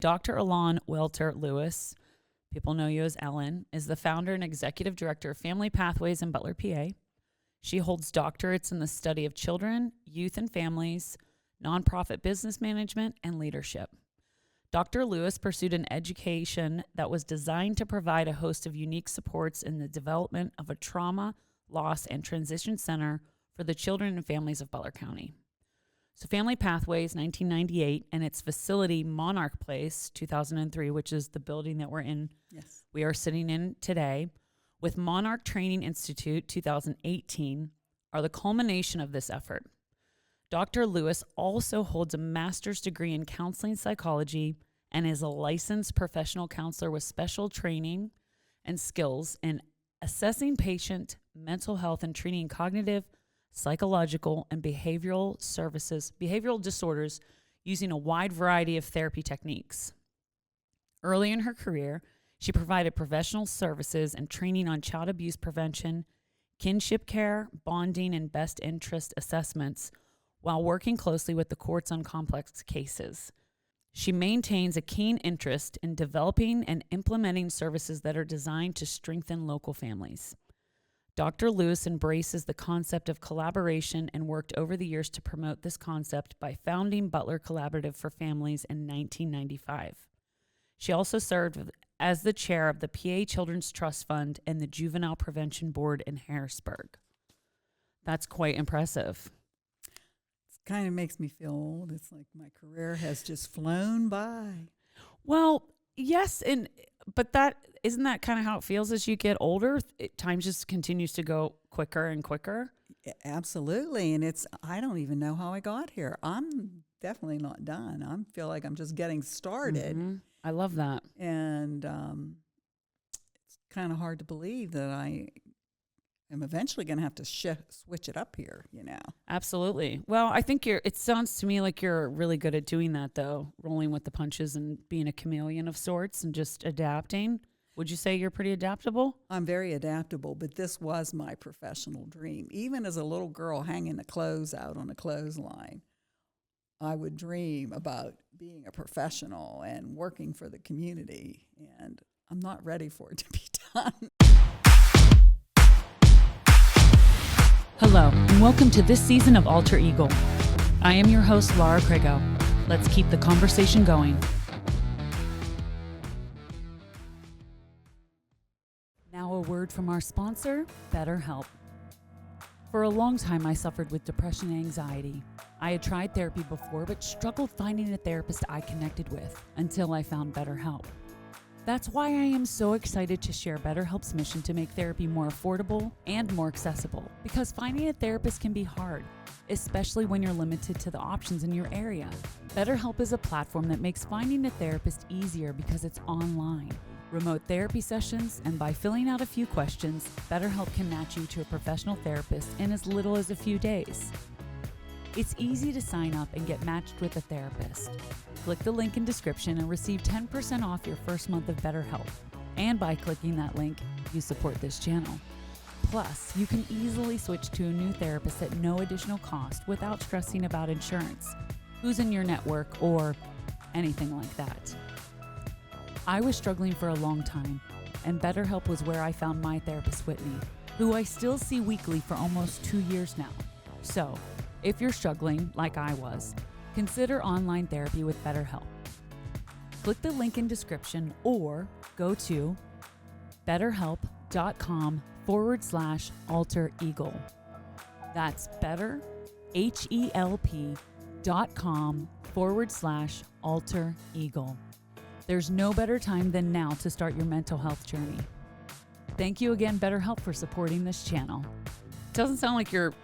Dr. Elan Lewis, people know you as Ellen, is the founder and executive director of Family Pathways in Butler, PA. She holds doctorates in the study of children, youth and families, nonprofit business management, and leadership. Dr. Lewis pursued an education that was designed to provide a host of unique supports in the development of a trauma, loss, and transition center for the children and families of Butler County. So Family Pathways, 1998, and its facility, Monarch Place, 2003, which is the building that we are sitting in today, with Monarch Training Institute, 2018, are the culmination of this effort. Dr. Lewis also holds a master's degree in counseling psychology and is a licensed professional counselor with special training and skills in assessing patient mental health and treating cognitive, psychological, and behavioral disorders using a wide variety of therapy techniques. Early in her career, she provided professional services and training on child abuse prevention, kinship care, bonding, and best interest assessments while working closely with the courts on complex cases. She maintains a keen interest in developing and implementing services that are designed to strengthen local families. Dr. Lewis embraces the concept of collaboration and worked over the years to promote this concept by founding Butler Collaborative for Families in 1995. She also served as the chair of the PA Children's Trust Fund and the Juvenile Prevention Board in Harrisburg. That's quite impressive. It kind of makes me feel old. It's like my career has just flown by. Well, yes, but isn't that kind of how it feels as you get older? Time just continues to go quicker and quicker. Absolutely, and I don't even know how I got here. I'm definitely not done. I feel like I'm just getting started. Mm-hmm. I love that. And it's kind of hard to believe that I am eventually going to have to switch it up here, Absolutely. Well, I think it sounds to me like you're really good at doing that, though, rolling with the punches and being a chameleon of sorts and just adapting. Would you say you're pretty adaptable? I'm very adaptable, but this was my professional dream. Even as a little girl hanging the clothes out on a clothesline, I would dream about being a professional and working for the community, and I'm not ready for it to be done. Hello, and welcome to this season of Alter Ego. I am your host, Laura Crago. Let's keep the conversation going. Now a word from our sponsor, BetterHelp. For a long time, I suffered with depression and anxiety. I had tried therapy before, but struggled finding a therapist I connected with until I found BetterHelp. That's why I am so excited to share BetterHelp's mission to make therapy more affordable and more accessible, because finding a therapist can be hard, especially when you're limited to the options in your area. BetterHelp is a platform that makes finding a therapist easier because it's online. Remote therapy sessions, and by filling out a few questions, BetterHelp can match you to a professional therapist in as little as a few days. It's easy to sign up and get matched with a therapist. Click the link in description and receive 10% off your first month of BetterHelp. And by clicking that link, you support this channel. Plus, you can easily switch to a new therapist at no additional cost without stressing about insurance, who's in your network, or anything like that. I was struggling for a long time, and BetterHelp was where I found my therapist, Whitney, who I still see weekly for almost 2 years now. So, if you're struggling like I was, consider online therapy with BetterHelp. Click the link in description or go to betterhelp.com/alterego. That's betterhelp.com/alterego. There's no better time than now to start your mental health journey. Thank you again, BetterHelp, for supporting this channel. It doesn't sound like you're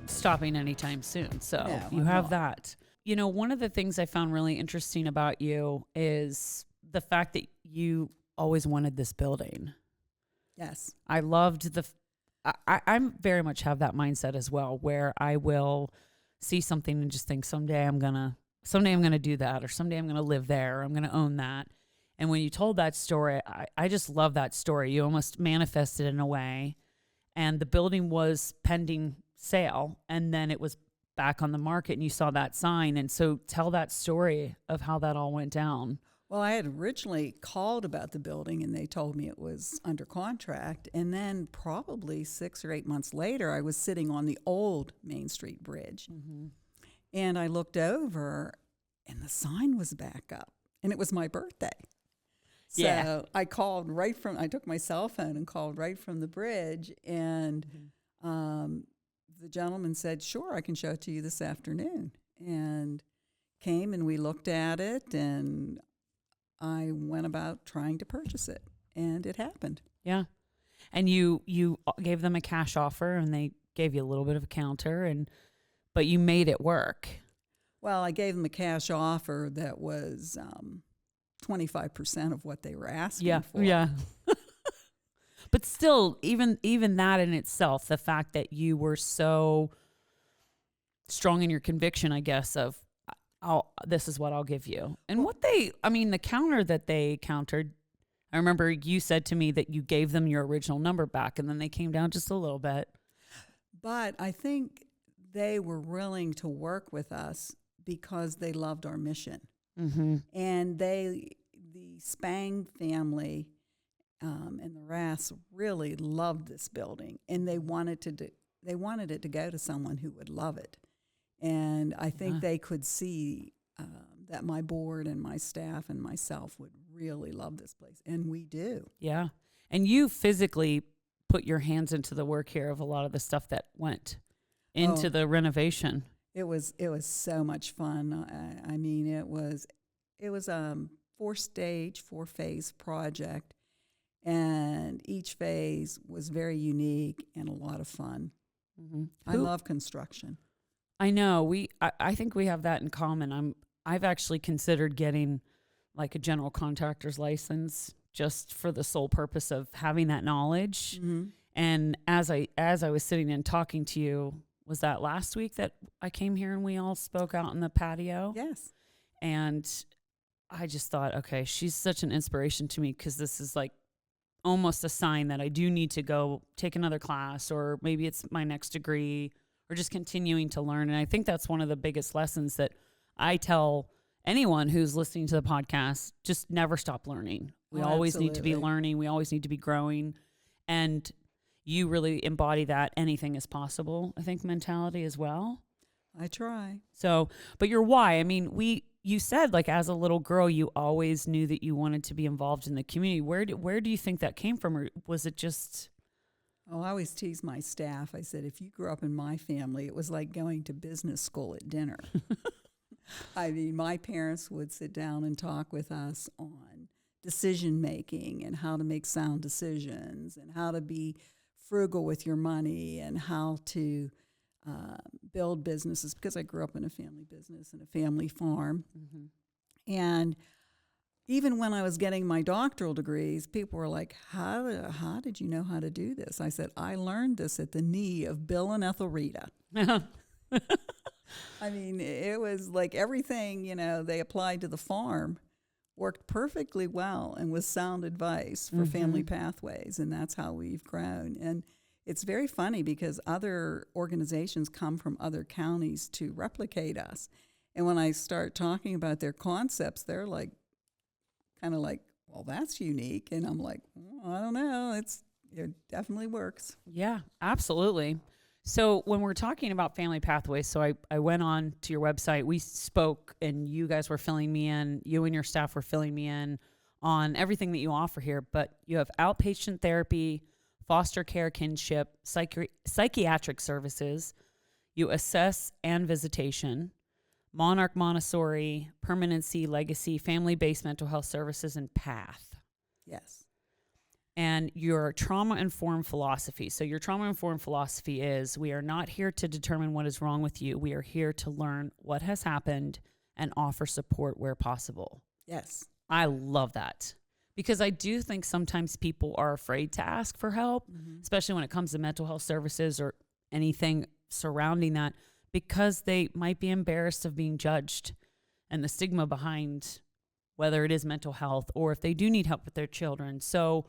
stopping anytime soon, so No, you I'm have not. that. One of the things I found really interesting about you is the fact that you always wanted this building. Yes. I loved I'm very much have that mindset as well, where I will see something and just think someday I'm gonna do that, or someday I'm gonna live there, or I'm gonna own that. And when you told that story, I just love that story. You almost manifested in a way, and the building was pending sale, and then it was back on the market and you saw that sign. And so tell that story of how that all went down. Well, I had originally called about the building and they told me it was under contract. And then probably 6 or 8 months later, I was sitting on the old Main Street Bridge. And I looked over and the sign was back up and it was my birthday. So I called I took my cell phone and called right from the bridge. And the gentleman said, sure, I can show it to you this afternoon. And came and we looked at it and I went about trying to purchase it, and it happened. Yeah. And you gave them a cash offer and they gave you a little bit of a counter, but you made it work. Well, I gave them a cash offer that was 25% of what they were asking for. Yeah. But still, even that in itself, the fact that you were so strong in your conviction, I guess, of this is what I'll give you. And the counter that they countered, I remember you said to me that you gave them your original number back and then they came down just a little bit. But I think they were willing to work with us because they loved our mission. And the Spang family and the Rass really loved this building, and they wanted it to go to someone who would love it. And I think they could see that my board and my staff and myself would really love this place. And we do. Yeah. And you physically put your hands into the work here of a lot of the stuff that went into the renovation. It was so much fun. I mean, it was a 4-phase project. And each phase was very unique and a lot of fun. I love construction. I know. I think we have that in common. I've actually considered getting like a general contractor's license just for the sole purpose of having that knowledge. And as I was sitting and talking to you, was that last week that I came here and we all spoke out in the patio? Yes. And I just thought, okay, she's such an inspiration to me because this is like almost a sign that I do need to go take another class, or maybe it's my next degree, or just continuing to learn. And I think that's one of the biggest lessons that I tell anyone who's listening to the podcast: just never stop learning. We always need to be learning. We always need to be growing. And you really embody that anything is possible, I think, mentality as well. I try. So, but your why, I mean, you said like as a little girl, you always knew that you wanted to be involved in the community. Where do you think that came from? Or was it just... Oh, I always tease my staff. I said, if you grew up in my family, it was like going to business school at dinner. I mean, my parents would sit down and talk with us on decision making and how to make sound decisions and how to be frugal with your money and how to build businesses, because I grew up in a family business and a family farm. And even when I was getting my doctoral degrees, people were like, how did you know how to do this? I said, I learned this at the knee of Bill and Ethel Rita. I mean, it was like everything, they applied to the farm worked perfectly well and was sound advice for family pathways. And that's how we've grown. And it's very funny because other organizations come from other counties to replicate us. And when I start talking about their concepts, they're like, kind of like, well, that's unique. And I'm like, well, I don't know. It definitely works. Yeah, absolutely. So when we're talking about family pathways, so I went on to your website, we spoke, and you guys were filling me in, you and your staff were filling me in on everything that you offer here. But you have outpatient therapy, foster care, kinship, psychiatric services, you assess and visitation, Monarch Montessori, permanency, legacy, family-based mental health services, and PATH. Yes. And your trauma-informed philosophy. So your trauma-informed philosophy is, we are not here to determine what is wrong with you. We are here to learn what has happened and offer support where possible. Yes. I love that. Because I do think sometimes people are afraid to ask for help, especially when it comes to mental health services or anything surrounding that, because they might be embarrassed of being judged and the stigma behind whether it is mental health or if they do need help with their children. So,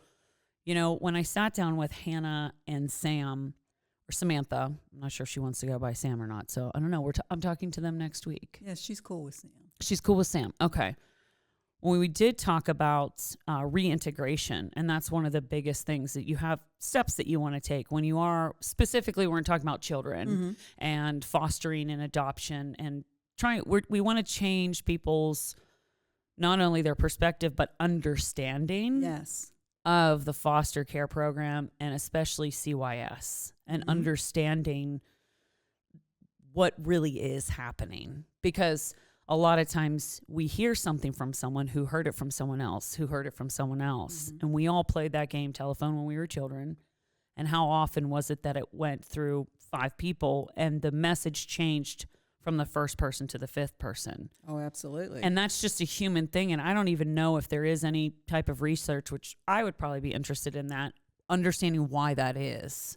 when I sat down with Hannah and Sam or Samantha. I'm not sure if she wants to go by Sam or not. So I don't know. I'm talking to them next week. Yeah, she's cool with Sam. She's cool with Sam. Okay. Well, we did talk about reintegration, and that's one of the biggest things that you have steps that you want to take when you are specifically, we're talking about children and fostering and adoption and we want to change people's, not only their perspective, but understanding of the foster care program and especially CYS and understanding what really is happening. Because a lot of times we hear something from someone who heard it from someone else, who heard it from someone else. And we all played that game telephone when we were children. And how often was it that it went through 5 people and the message changed from the first person to the 5th person? Oh, absolutely. And that's just a human thing. And I don't even know if there is any type of research, which I would probably be interested in that, understanding why that is.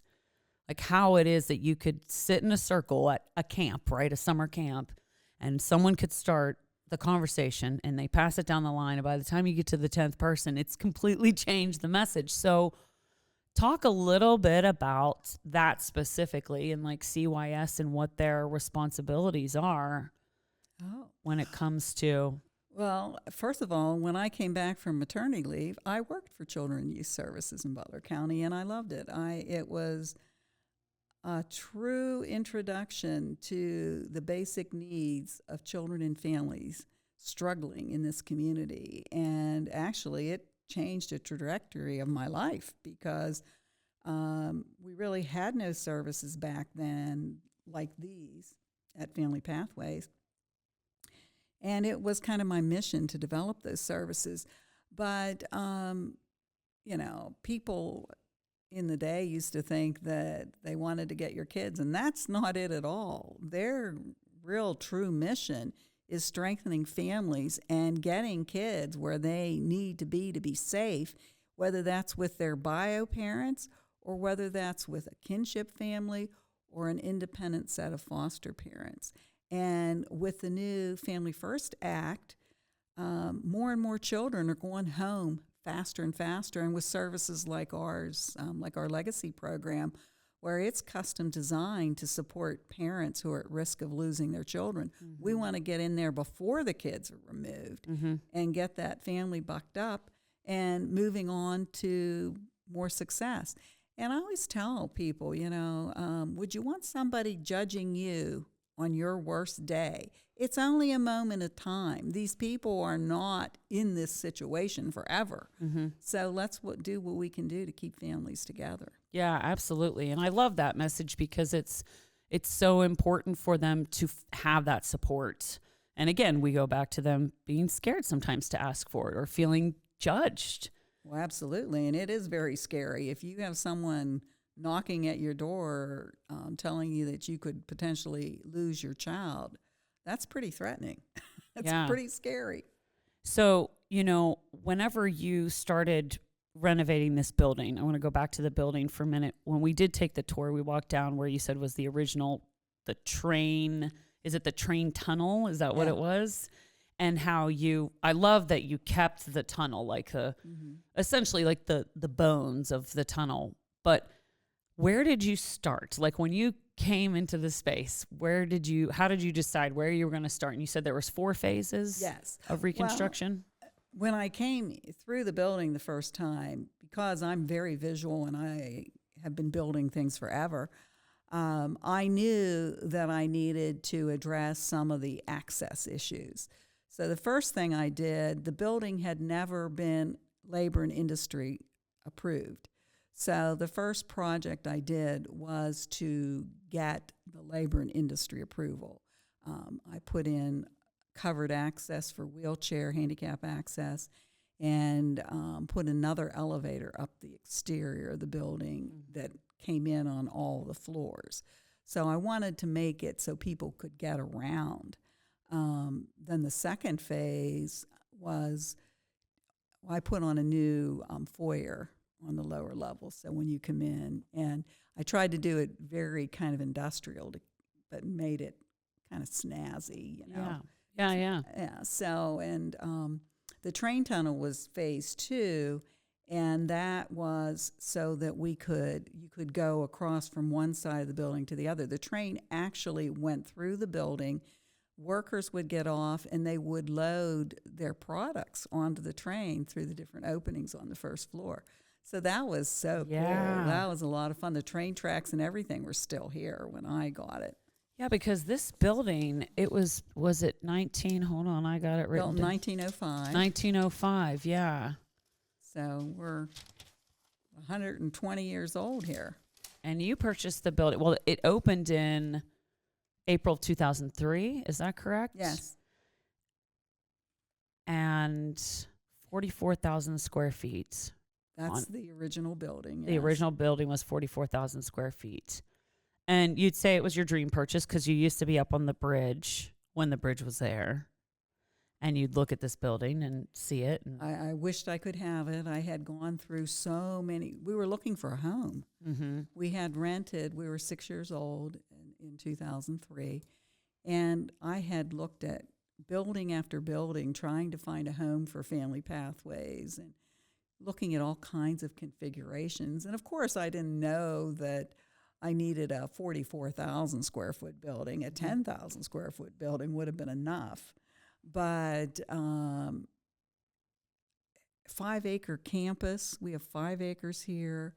Like how it is that you could sit in a circle at a camp, right? A summer camp, and someone could start the conversation and they pass it down the line. And by the time you get to the 10th person, it's completely changed the message. So talk a little bit about that specifically and like CYS and what their responsibilities are when it comes to. Well, first of all, when I came back from maternity leave, I worked for Children and Youth Services in Butler County, and I loved it. It was a true introduction to the basic needs of children and families struggling in this community. And actually, it changed the trajectory of my life because we really had no services back then like these at Family Pathways. And it was kind of my mission to develop those services. But, people in the day used to think that they wanted to get your kids, and that's not it at all. Their real true mission is strengthening families and getting kids where they need to be safe, whether that's with their bio parents or whether that's with a kinship family or an independent set of foster parents. And with the new Family First Act, more and more children are going home faster and faster, and with services like ours, like our Legacy program, where it's custom designed to support parents who are at risk of losing their children. We want to get in there before the kids are removed and get that family bucked up and moving on to more success. And I always tell people, would you want somebody judging you on your worst day? It's only a moment of time. These people are not in this situation forever. So let's do what we can do to keep families together. Yeah, absolutely. And I love that message because it's so important for them to have that support. And again, we go back to them being scared sometimes to ask for it or feeling judged. Well, absolutely. And it is very scary. If you have someone knocking at your door telling you that you could potentially lose your child, that's pretty threatening. It's pretty scary. So, whenever you started renovating this building, I want to go back to the building for a minute. When we did take the tour, we walked down where you said was the original, the train, is it the train tunnel? Is that what it was? And how I love that you kept the tunnel, like essentially like the bones of the tunnel. But where did you start? Like when you came into the space, how did you decide where you were going to start? And you said there was 4 phases of reconstruction. Well, when I came through the building the first time, because I'm very visual and I have been building things forever, I knew that I needed to address some of the access issues. So the first thing I did, the building had never been labor and industry approved. So the first project I did was to get the labor and industry approval. I put in covered access for wheelchair handicap access and put another elevator up the exterior of the building that came in on all the floors. So I wanted to make it so people could get around. Then the second phase was I put on a new foyer on the lower level. So when you come in, and I tried to do it very kind of industrial, but made it kind of snazzy, Yeah. So, and the train tunnel was phase 2, And that was so that you could go across from one side of the building to the other. The train actually went through the building. Workers would get off and they would load their products onto the train through the different openings on the first floor. So that was so cool. That was a lot of fun. The train tracks and everything were still here when I got it. Yeah, because this building, was it 19? Hold on, I got it written Built in 1905. 1905, yeah. So we're 120 years old here. And you purchased the building. Well, it opened in April 2003. Is that correct? Yes. And 44,000 square feet. That's the original building. The yes. original building was 44,000 square feet. And you'd say it was your dream purchase because you used to be up on the bridge when the bridge was there. And you'd look at this building and see it. And I wished I could have it. I had gone through so many. We were looking for a home. mm-hmm. We had rented. We were 6 years old in 2003. And I had looked at building after building, trying to find a home for family pathways and looking at all kinds of configurations. And, of course, I didn't know that I needed a 44,000 square foot building. A 10,000 square foot building would have been enough. But 5-acre campus, we have 5 acres here.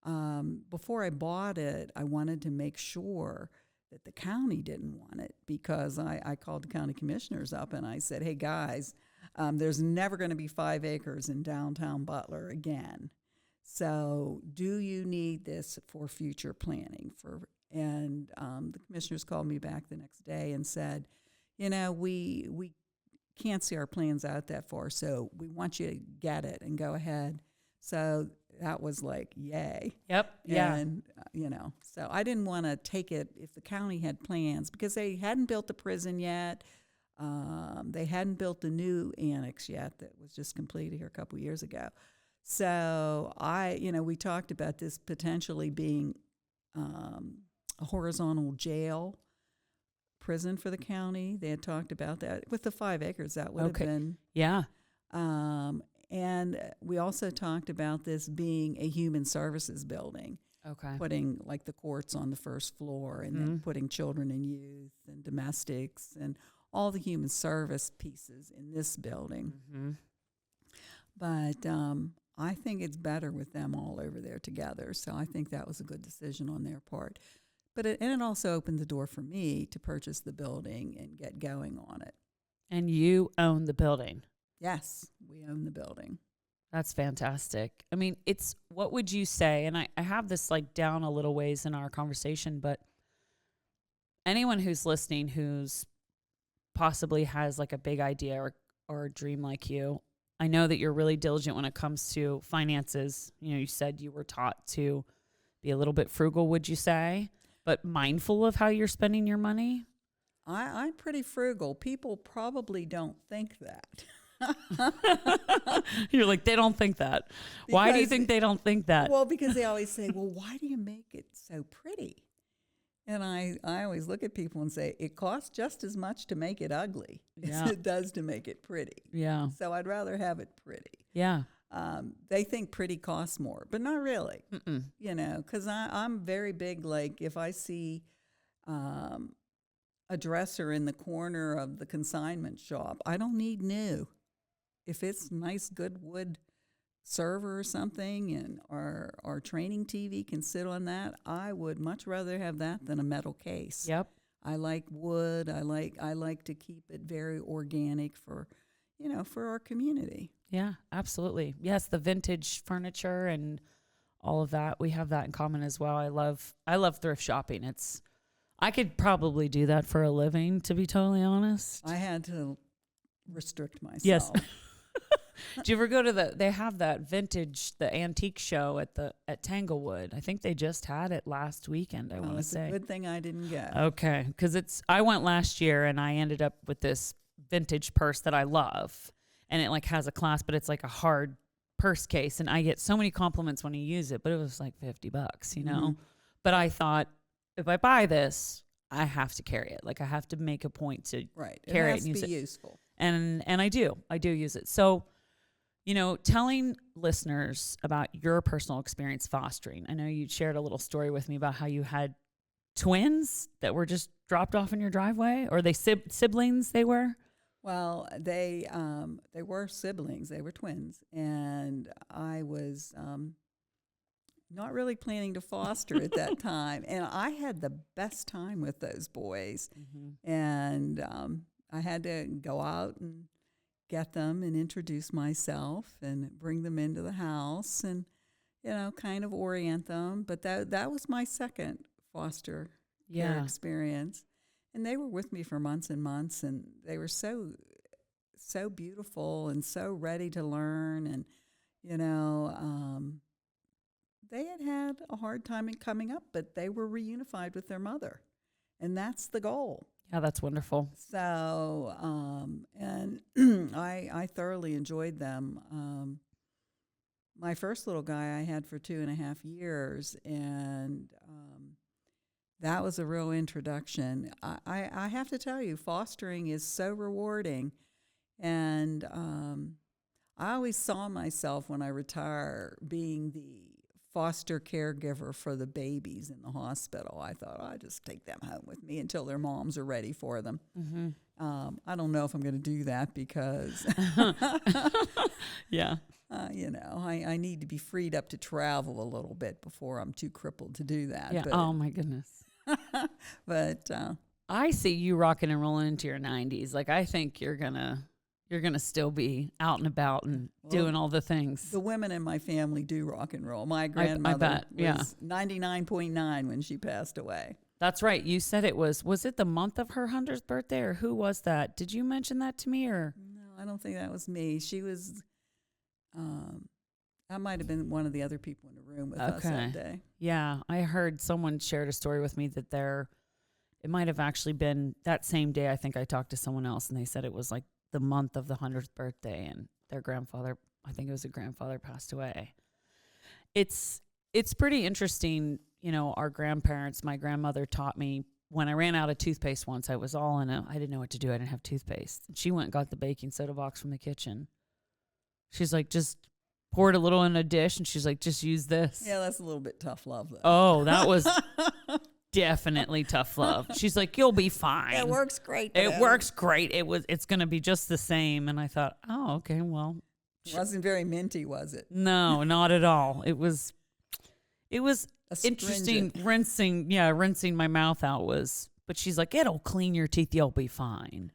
Before I bought it, I wanted to make sure that the county didn't want it because I called the county commissioners up and I said, hey guys, there's never going to be 5 acres in downtown Butler again. So do you need this for future planning? And the commissioners called me back the next day and said, you know, we can't see our plans out that far, so we want you to get it and go ahead. So that was like, yay. Yep. Yeah. And, so I didn't want to take it if the county had plans because they hadn't built the prison yet. They hadn't built the new annex yet that was just completed here a couple of years ago. So we talked about this potentially being a horizontal jail prison for the county. They had talked about that. With the 5 acres, that would have been. Yeah. And we also talked about this being a human services building. Okay. Putting like the courts on the first floor and then putting children and youth and domestics and all the human service pieces in this building. Mm-hmm. But I think it's better with them all over there together. So I think that was a good decision on their part. But it also opened the door for me to purchase the building and get going on it. And you own the building. Yes, we own the building. That's fantastic. I mean, what would you say, and I have this like down a little ways in our conversation, but anyone who's listening who's possibly has like a big idea or a dream like you, I know that you're really diligent when it comes to finances. You know, you said you were taught to be a little bit frugal, would you say? But mindful of how you're spending your money? I'm pretty frugal. People probably don't think that. You're like, they don't think that. Why do you think they don't think that? Well, because they always say, well, why do you make it so pretty? And I always look at people and say, it costs just as much to make it ugly as it does to make it pretty. Yeah. So I'd rather have it pretty. Yeah. They think pretty costs more, but not really. Mm-mm. You know, because I'm very big, like if I see a dresser in the corner of the consignment shop, I don't need new. If it's nice, good wood server or something and our training TV can sit on that, I would much rather have that than a metal case. Yep. I like wood. I like to keep it very organic for our community. Yeah, absolutely. Yes, the vintage furniture and all of that. We have that in common as well. I love thrift shopping. I could probably do that for a living, to be totally honest. I had to restrict myself. Yes. Do you ever go to they have that vintage, the antique show at Tanglewood? I think they just had it last weekend, I want to say. It's a good thing I didn't go. Okay, because I went last year and I ended up with this vintage purse that I love. And it like has a clasp, but it's like a hard purse case. And I get so many compliments when I use it, but it was like $50, you know? Mm-hmm. But I thought, if I buy this, I have to carry it. Like I have to make a point to carry it and use it. Useful. And I do use it. So Telling listeners about your personal experience fostering. I know you shared a little story with me about how you had twins that were just dropped off in your driveway, or they siblings they were? Well, they were siblings. They were twins, and I was not really planning to foster at that time. And I had the best time with those boys, and I had to go out and get them and introduce myself and bring them into the house and kind of orient them. But that was my second foster care experience. And they were with me for months and months, and they were so beautiful and so ready to learn. And, they had a hard time in coming up, but they were reunified with their mother. And that's the goal. Yeah, that's wonderful. So, and I thoroughly enjoyed them. My first little guy I had for 2.5 years, and that was a real introduction. I have to tell you, fostering is so rewarding. And I always saw myself when I retire being the foster caregiver for the babies in the hospital. I thought, I'll just take them home with me until their moms are ready for them. I don't know if I'm going to do that because, yeah. I need to be freed up to travel a little bit before I'm too crippled to do that. Yeah. But, oh my goodness. But I see you rocking and rolling into your 90s. Like, I think you're gonna still be out and about and doing all the things. The women in my family do rock and roll. My grandmother was 99.9 when she passed away. That's right. You said it was it the month of her 100th birthday, or who was that? Did you mention that to me, or? No, I don't think that was me. She was, I might have been one of the other people in the room with us that day. Yeah, I heard someone shared a story with me that it might have actually been that same day. I think I talked to someone else, and they said it was like the month of the 100th birthday, and their grandfather, I think it was a grandfather, passed away. It's pretty interesting. Our grandparents, my grandmother taught me when I ran out of toothpaste once, I didn't know what to do. I didn't have toothpaste. And she went and got the baking soda box from the kitchen. She's like, just poured a little in a dish, and she's like, just use this. Yeah, that's a little bit tough love, though. Oh, that was definitely tough love. She's like, you'll be fine. It works great. It works great. It's going to be just the same. And I thought, oh, okay, well. It wasn't very minty, was it? No, not at all. It was interesting. Rinsing my mouth out but she's like, it'll clean your teeth. You'll be fine.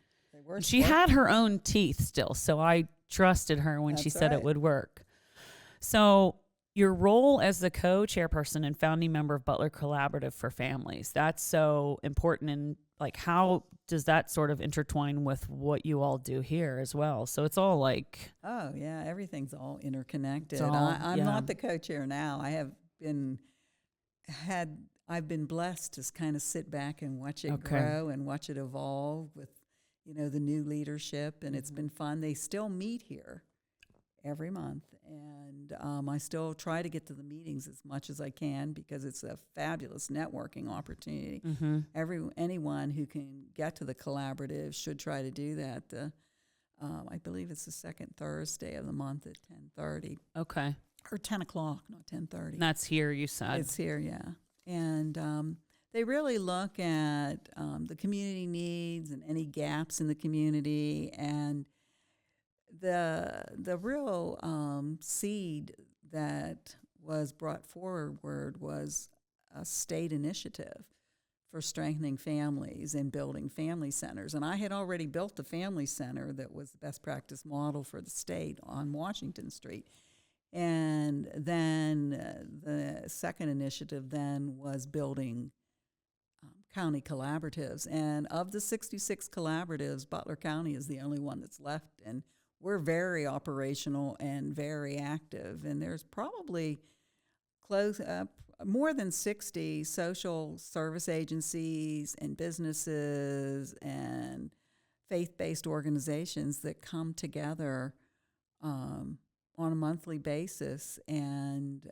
She had her own teeth still, so I trusted her when she said it would work. So your role as the co-chairperson and founding member of Butler Collaborative for Families, that's so important. And like, how does that sort of intertwine with what you all do here as well? So it's all like... Oh, yeah, everything's all interconnected. I'm not the co-chair now. I've been blessed to kind of sit back and watch it grow and watch it evolve with, the new leadership, and it's been fun. They still meet here every month, and I still try to get to the meetings as much as I can because it's a fabulous networking opportunity. Anyone who can get to the collaborative should try to do that. I believe it's the second Thursday of the month at 10:30. Okay. Or 10 o'clock, not 10:30. And that's here, you said. It's here, yeah. And they really look at the community needs and any gaps in the community. And the real seed that was brought forward was a state initiative for strengthening families and building family centers. And I had already built a family center that was the best practice model for the state on Washington Street. And then the second initiative then was building county collaboratives. And of the 66 collaboratives, Butler County is the only one that's left. And we're very operational and very active. And there's probably more than 60 social service agencies and businesses and faith-based organizations that come together on a monthly basis and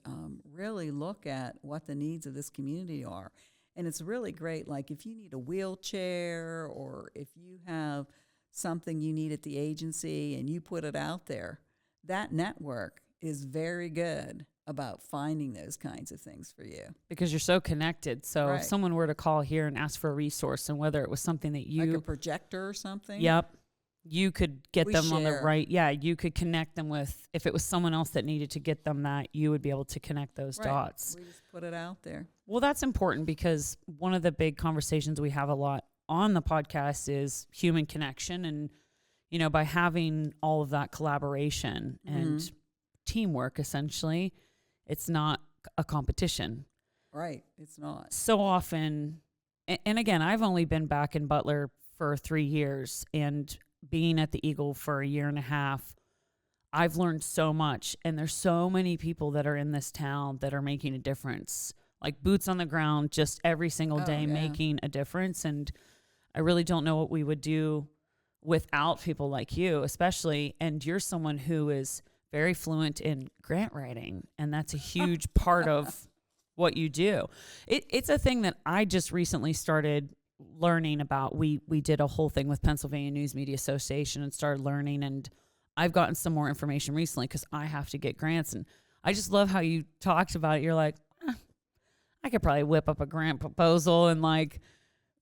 really look at what the needs of this community are. And it's really great, like if you need a wheelchair or if you have something you need at the agency and you put it out there, that network is very good about finding those kinds of things for you. Because you're so connected. So if Right. someone were to call here and ask for a resource, and whether it was something that Like a you, projector or something. yep, you could get We them on the share. right. Yeah, you could connect them with, if it was someone else that needed to get them that, you would be able to connect those Right. dots. We just put it out there. Well, that's important, because one of the big conversations we have a lot on the podcast is human connection. And, you know, by having all of that collaboration and teamwork, essentially, it's not a competition. Right. It's not. So often, and again, I've only been back in Butler for 3 years, and being at the Eagle for a year and a half, I've learned so much. And there's so many people that are in this town that are making a difference, like boots on the ground, just every single Oh, day yeah. making a difference. And I really don't know what we would do without people like you, especially. And you're someone who is very fluent in grant writing, and that's a huge part of what you do. It's a thing that I just recently started learning about. We did a whole thing with Pennsylvania News Media Association and started learning, and I've gotten some more information recently because I have to get grants. And I just love how you talked about it. You're like, I could probably whip up a grant proposal, and like,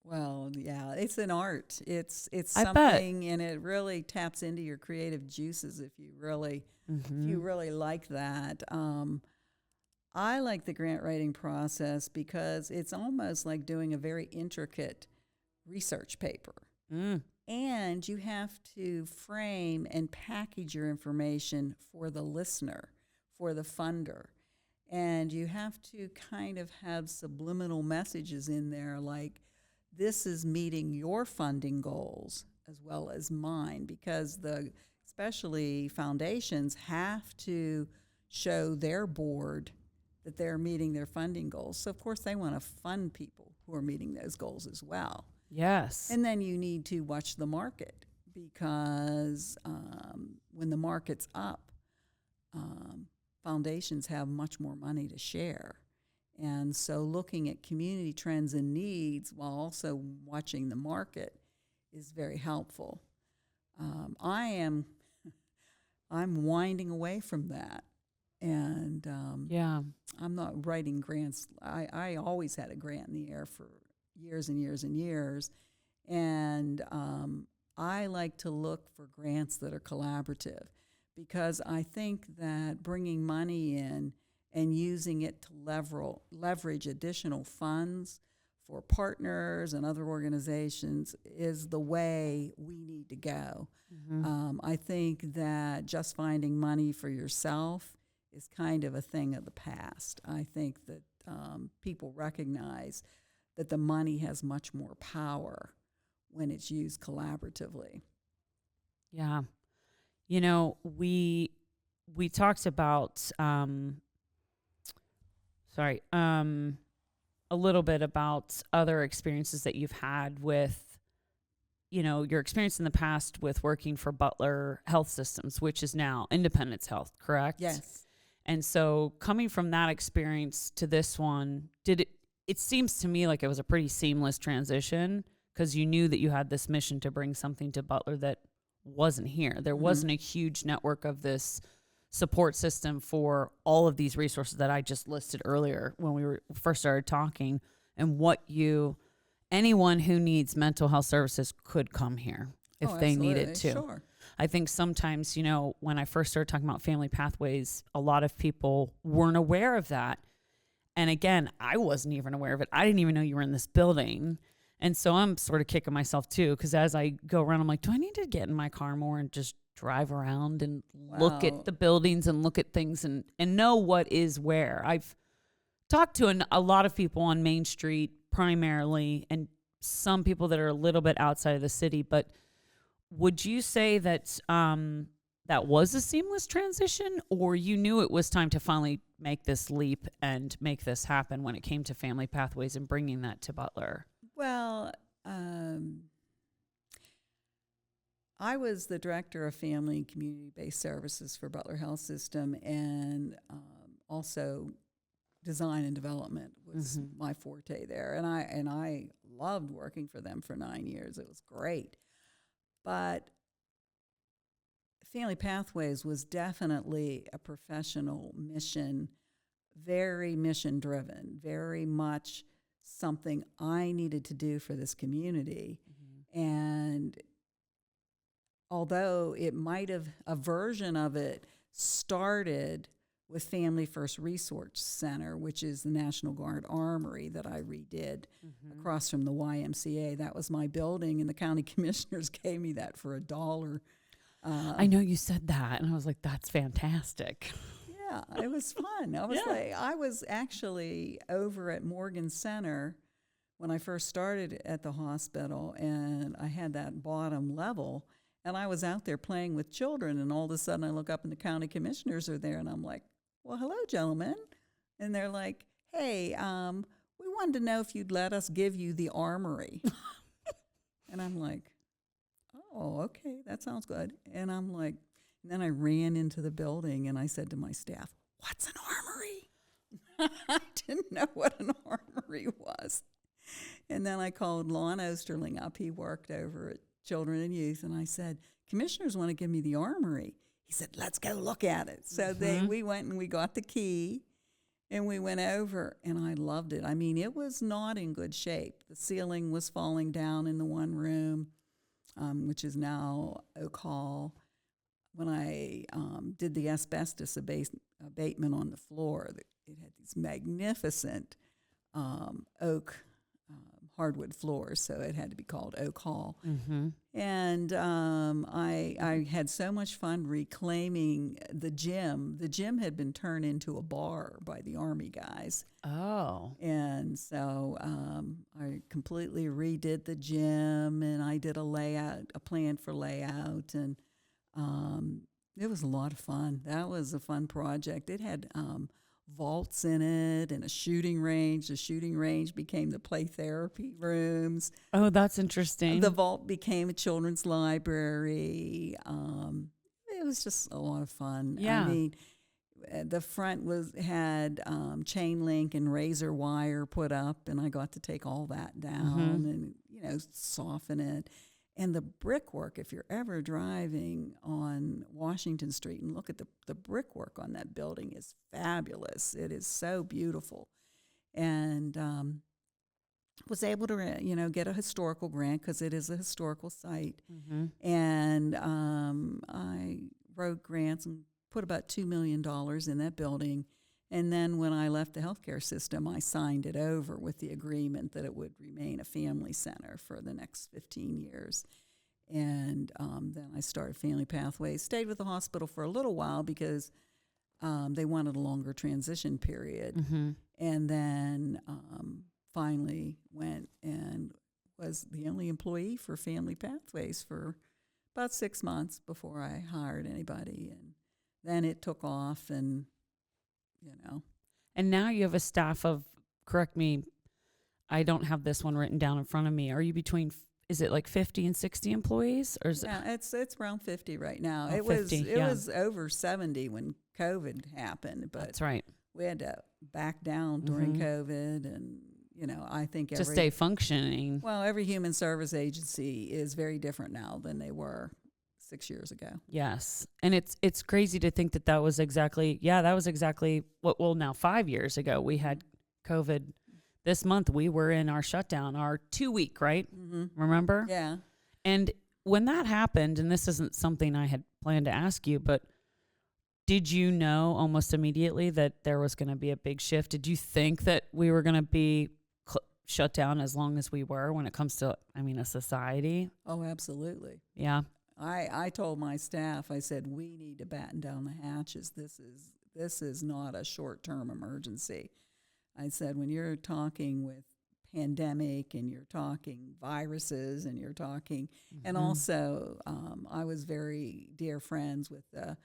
Well, yeah, it's an art. It's I bet. something, and it really taps into your creative juices if you really like that. I like the grant writing process because it's almost like doing a very intricate research paper. And you have to frame and package your information for the listener, for the funder. And you have to kind of have subliminal messages in there like, this is meeting your funding goals as well as mine, because especially foundations have to show their board that they're meeting their funding goals. So, of course, they want to fund people who are meeting those goals as well. yes. And then you need to watch the market, because when the market's up, foundations have much more money to share. And so looking at community trends and needs while also watching the market is very helpful. I'm winding away from that. And Yeah. I'm not writing grants. I always had a grant in the air for years and years and years. And I like to look for grants that are collaborative, because I think that bringing money in and using it to leverage additional funds for partners and other organizations is the way we need to go. I think that just finding money for yourself is kind of a thing of the past. I think that people recognize that the money has much more power when it's used collaboratively. Yeah. You know, we talked about a little bit about other experiences that you've had with, you know, your experience in the past with working for Butler Health Systems, which is now Independence Health, correct? Yes. And so coming from that experience to this one, it seems to me like it was a pretty seamless transition, because you knew that you had this mission to bring something to Butler that wasn't here. There wasn't a huge network of this support system for all of these resources that I just listed earlier when we first started talking, and anyone who needs mental health services could come here if they need it to. Sure. I think sometimes, you know, when I first started talking about family pathways, a lot of people weren't aware of that. And again, I wasn't even aware of it. I didn't even know you were in this building. And so I'm sort of kicking myself too, because as I go around, I'm like, do I need to get in my car more and just drive around and look at the buildings and look at things and know what is where? I've talked to a lot of people on Main Street primarily, and some people that are a little bit outside of the city. But would you say that that was a seamless transition, or you knew it was time to finally make this leap and make this happen when it came to family pathways and bringing that to Butler? Well, I was the director of family and community-based services for Butler Health System, and also design and development was my forte there. And I loved working for them for 9 years. It was great. But Family Pathways was definitely a professional mission, very mission driven, very much something I needed to do for this community. And although it might have, a version of it started with Family First Resource Center, which is the National Guard Armory that I redid across from the YMCA. That was my building, and the county commissioners gave me that for $1. I know you said that, and I was like, that's fantastic. Yeah, it was fun. I was actually over at Morgan Center when I first started at the hospital, and I had that bottom level, and I was out there playing with children, and all of a sudden I look up and the county commissioners are there, and I'm like, well, hello, gentlemen. And they're like, hey, we wanted to know if you'd let us give you the armory. And I'm like, oh, okay, that sounds good. And I'm like, and then I ran into the building and I said to my staff, what's an armory? I didn't know what an armory was. And then I called Lon Osterling up. He worked over at Children and Youth. And I said, commissioners want to give me the armory. He said, let's go look at it. So we went and we got the key and we went over, and I loved it. I mean, it was not in good shape. The ceiling was falling down in the one room, which is now Oak Hall. When I did the asbestos abatement on the floor, it had these magnificent oak hardwood floors, so it had to be called Oak Hall. And I had so much fun reclaiming the gym. The gym had been turned into a bar by the Army guys. Oh. And so I completely redid the gym, and I did a plan for layout, and it was a lot of fun. That was a fun project. It had vaults in it and a shooting range. The shooting range became the play therapy rooms. Oh, that's interesting. The vault became a children's library. It was just a lot of fun. Yeah. I mean, the front had chain link and razor wire put up, and I got to take all that down and soften it. And the brickwork, if you're ever driving on Washington Street and look at the brickwork on that building, is fabulous. It is so beautiful. And was able to, get a historical grant because it is a historical site. And I wrote grants and put about $2 million in that building. And then when I left the healthcare system, I signed it over with the agreement that it would remain a family center for the next 15 years. And then I started Family Pathways, stayed with the hospital for a little while because they wanted a longer transition period. And then finally went and was the only employee for Family Pathways for about 6 months before I hired anybody. And then it took off and And now you have a staff of, correct me, I don't have this one written down in front of me. Are you between, is it like 50 and 60 employees? Or is it's around 50 right now. Oh, it 50, was over 70 when COVID happened, but that's right. we had to back down during COVID, and I think To stay functioning. Well, every human service agency is very different now than they were 6 years ago. Yes. And it's crazy to think that was exactly what, well, now 5 years ago, we had COVID. This month we were in our shutdown, our 2 week, right? Remember? Yeah. And when that happened, and this isn't something I had planned to ask you, but did you know almost immediately that there was going to be a big shift? Did you think that we were going to be shut down as long as we were when it comes to, a society? Oh, absolutely. Yeah. I told my staff, I said, we need to batten down the hatches. This is not a short-term emergency. I said, when you're talking with pandemic and you're talking viruses and you're talking, and also I was very dear friends with the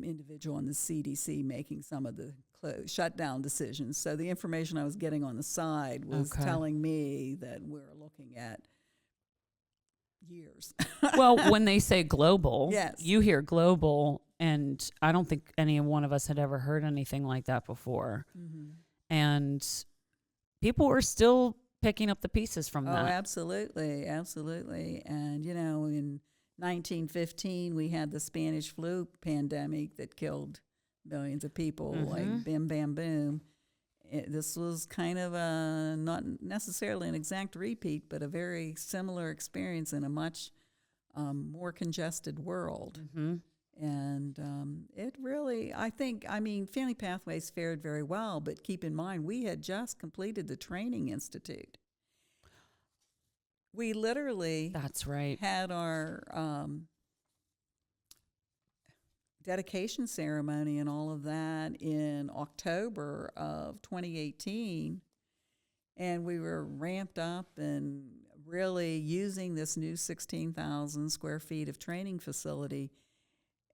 individual in the CDC making some of the shutdown decisions. So the information I was getting on the side was telling me that we're looking at years. Well, when they say global, yes. You hear global, and I don't think any one of us had ever heard anything like that before. And people were still picking up the pieces from that. Oh, absolutely, absolutely. And, in 1915, we had the Spanish flu pandemic that killed millions of people, like bim, bam, boom. This was kind of a, not necessarily an exact repeat, but a very similar experience in a much more congested world. And it really, I mean, Family Pathways fared very well, but keep in mind, we had just completed the Training Institute. We literally That's right. had our dedication ceremony and all of that in October of 2018. And we were ramped up and really using this new 16,000 square feet of training facility.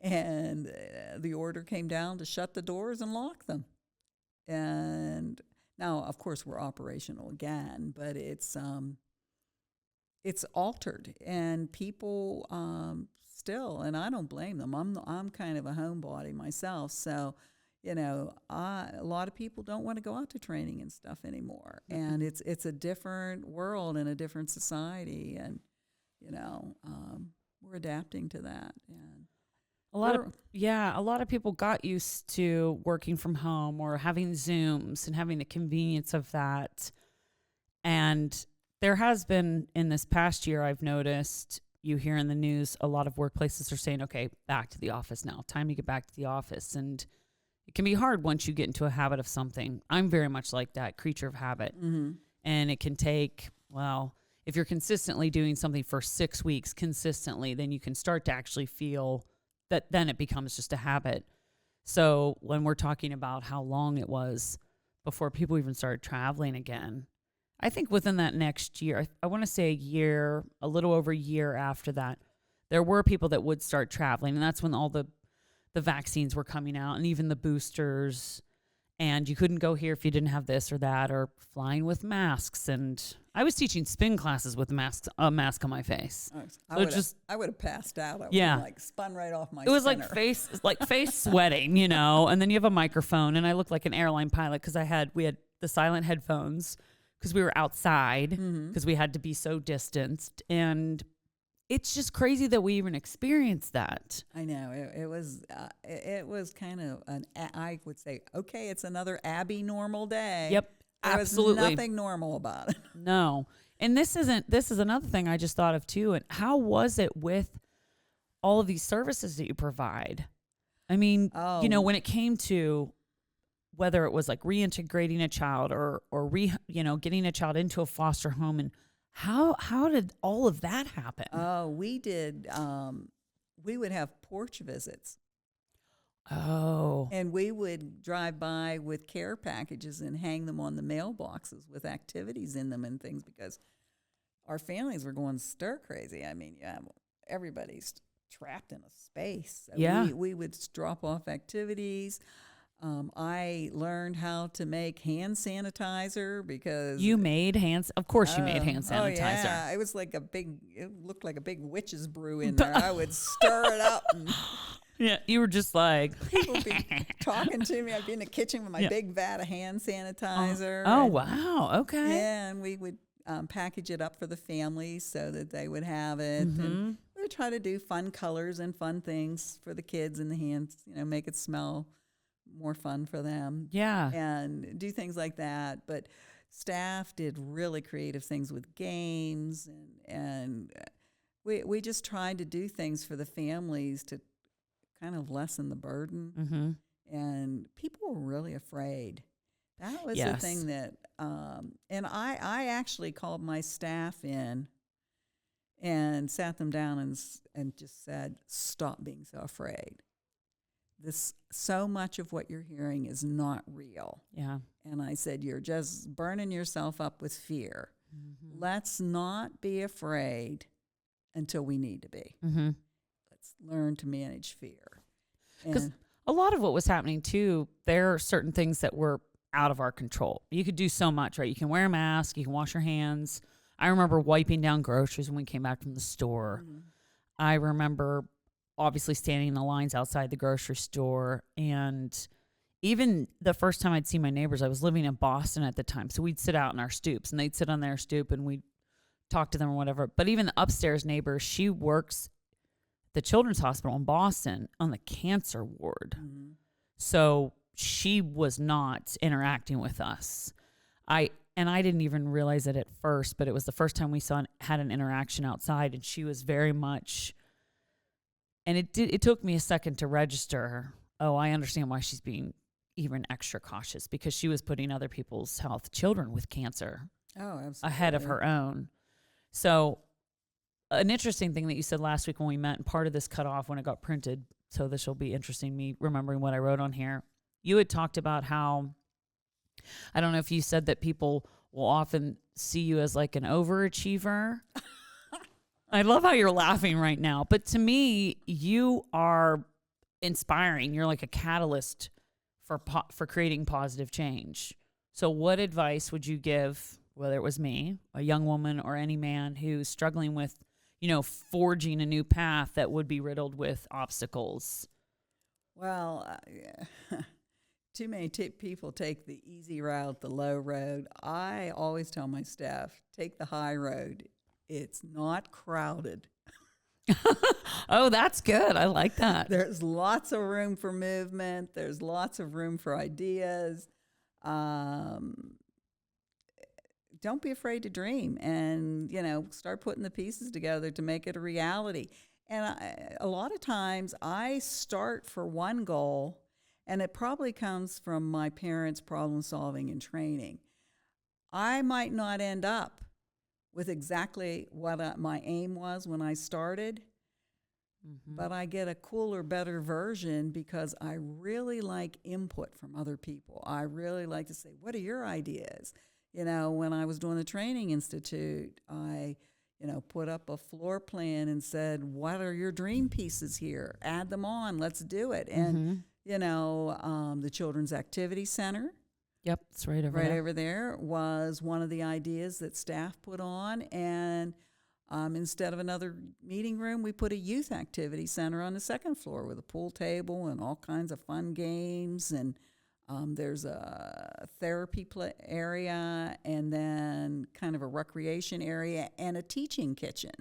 And the order came down to shut the doors and lock them. And now, of course, we're operational again, but it's altered, and people still, and I don't blame them. I'm kind of a homebody myself, so a lot of people don't want to go out to training and stuff anymore, and it's a different world and a different society, and we're adapting to that. And a lot of people got used to working from home or having Zooms and having the convenience of that. And there has been, in this past year, I've noticed, you hear in the news, a lot of workplaces are saying, okay, back to the office now, time to get back to the office. And it can be hard once you get into a habit of something. I'm very much like that, creature of habit. And it can take, well, if you're consistently doing something for 6 weeks consistently, then you can start to actually feel that then it becomes just a habit. So when we're talking about how long it was before people even started traveling again, I think within that next year, I want to say a year, a little over a year after that, there were people that would start traveling. And that's when all the vaccines were coming out and even the boosters. And you couldn't go here if you didn't have this or that, or flying with masks. And I was teaching spin classes with a mask on my face. I would have passed out. I would have spun right off my It was spinner. like face sweating, and then you have a microphone, and I looked like an airline pilot because we had the silent headphones because we were outside because we had to be so distanced. And it's just crazy that we even experienced that. I know it was kind of I would say, okay, it's another Abby normal day. Yep, absolutely. There was nothing normal about it. No, and this is another thing I just thought of too. And how was it with all of these services that you provide? I mean, when it came to whether it was like reintegrating a child or getting a child into a foster home, and how did all of that happen? Oh, we did. We would have porch visits. Oh. And we would drive by with care packages and hang them on the mailboxes with activities in them and things, because our families were going stir crazy. I mean, everybody's trapped in a space. So we would drop off activities. I learned how to make hand sanitizer because you made hands. Of course, you made hand sanitizer. Oh yeah, it was like it looked like a big witch's brew in there. I would stir it up. And yeah, you were just like people would be talking to me. I'd be in the kitchen with my big vat of hand sanitizer. Oh wow, okay. Yeah, and we would package it up for the families so that they would have it. And we would try to do fun colors and fun things for the kids in the hands. Make it smell more fun for them. Yeah. And do things like that. But staff did really creative things with games, and we just tried to do things for the families to kind of lessen the burden. And people were really afraid. That was the thing that, and I actually called my staff in and sat them down and just said, stop being so afraid. So much of what you're hearing is not real. Yeah. And I said, you're just burning yourself up with fear. Let's not be afraid until we need to be. Let's learn to manage fear. Because a lot of what was happening too, there are certain things that were out of our control. You could do so much, right? You can wear a mask, you can wash your hands. I remember wiping down groceries when we came back from the store. I remember obviously standing in the lines outside the grocery store. And even the first time I'd see my neighbors, I was living in Boston at the time. So we'd sit out in our stoops and they'd sit on their stoop and we'd talk to them or whatever. But even the upstairs neighbor, she works the Children's Hospital in Boston on the cancer ward. Mm-hmm. So she was not interacting with us. I didn't even realize it at first, but it was the first time we had an interaction outside, and she was very much, and it took me a second to register. Oh, I understand why she's being even extra cautious, because she was putting other people's health, children with cancer, ahead of her own. So an interesting thing that you said last week when we met, and part of this cut off when it got printed, so this will be interesting, me remembering what I wrote on here. You had talked about how, I don't know if you said that people will often see you as like an overachiever. I love how you're laughing right now. But to me, you are inspiring. You're like a catalyst for creating positive change. So what advice would you give, whether it was me, a young woman, or any man who's struggling with, forging a new path that would be riddled with obstacles? Well, too many people take the easy route, the low road. I always tell my staff, take the high road. It's not crowded. Oh, that's good. I like that. There's lots of room for movement. There's lots of room for ideas. Don't be afraid to dream, and, start putting the pieces together to make it a reality. And a lot of times I start for one goal, and it probably comes from my parents' problem solving and training. I might not end up with exactly what my aim was when I started, but I get a cooler, better version because I really like input from other people. I really like to say, what are your ideas? When I was doing the Training Institute, I put up a floor plan and said, what are your dream pieces here? Add them on. Let's do it. And, the Children's Activity Center. Yep, it's right over there was one of the ideas that staff put on. And instead of another meeting room, we put a youth activity center on the second floor with a pool table and all kinds of fun games. And there's a therapy area, and then kind of a recreation area, and a teaching kitchen.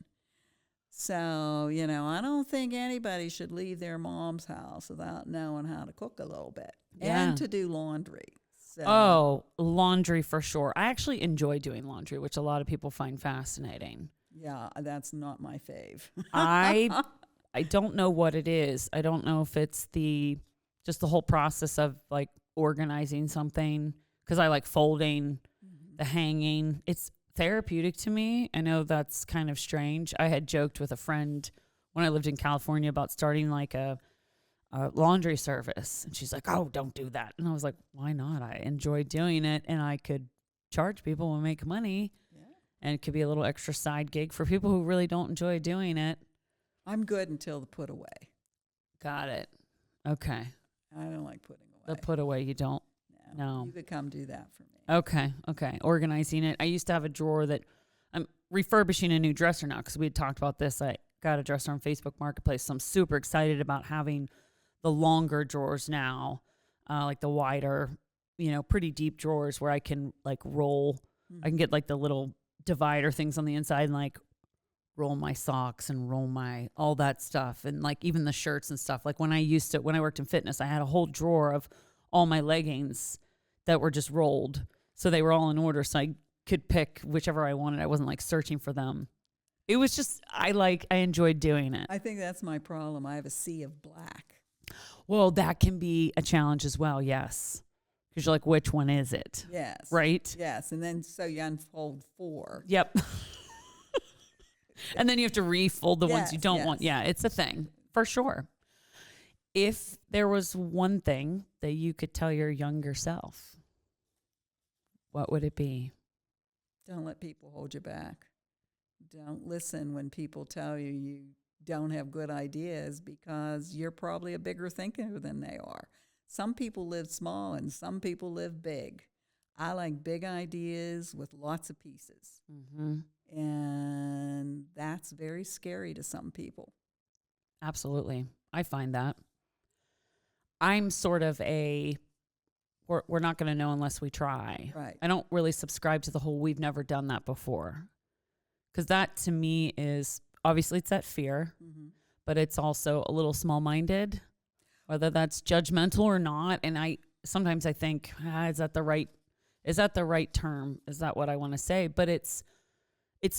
So, I don't think anybody should leave their mom's house without knowing how to cook a little bit and to do laundry. So. Oh, laundry for sure. I actually enjoy doing laundry, which a lot of people find fascinating. Yeah, that's not my fave. I don't know what it is. I don't know if it's just the whole process of like organizing something, because I like folding, the hanging. It's therapeutic to me. I know that's kind of strange. I had joked with a friend when I lived in California about starting like a laundry service, and she's like, oh, don't do that. And I was like, why not? I enjoy doing it, and I could charge people and make money. And it could be a little extra side gig for people who really don't enjoy doing it. I'm good until the put away. Got it. Okay. I don't like putting away. The put away, you don't? No. You could come do that for me. Okay. Organizing it. I used to have a drawer that I'm refurbishing a new dresser now, because we had talked about this. I got a dresser on Facebook Marketplace, so I'm super excited about having the longer drawers now, like the wider, pretty deep drawers where I can like roll. I can get like the little divider things on the inside and like roll my socks and roll my all that stuff, and like even the shirts and stuff. Like when I worked in fitness, I had a whole drawer of all my leggings that were just rolled, so they were all in order, so I could pick whichever I wanted. I wasn't like searching for them. It was just I enjoyed doing it. I think that's my problem. I have a sea of black. Well, that can be a challenge as well. Yes. Because you're like, which one is it? Yes. Right? Yes. And then so you unfold 4. Yep. And then you have to refold the ones you don't want. Yeah, it's a thing for sure. If there was one thing that you could tell your younger self, what would it be? Don't let people hold you back. Don't listen when people tell you don't have good ideas, because you're probably a bigger thinker than they are. Some people live small and some people live big. I like big ideas with lots of pieces. And that's very scary to some people. Absolutely. I find that. I'm sort of we're not going to know unless we try. Right. I don't really subscribe to the whole we've never done that before. Because that to me is, obviously it's that fear, but it's also a little small-minded, whether that's judgmental or not. And sometimes I think, is that the right term? Is that what I want to say? But it's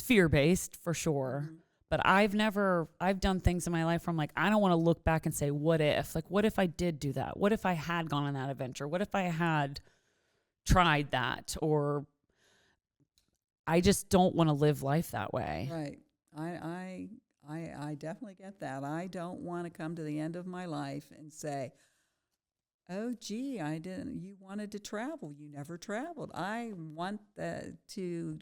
fear-based for sure. Mhm. But I've done things in my life where I'm like, I don't want to look back and say, what if? Like, what if I did do that? What if I had gone on that adventure? What if I had tried that? Or I just don't want to live life that way. Right. I definitely get that. I don't want to come to the end of my life and say, oh, gee, you wanted to travel. You never traveled. I want to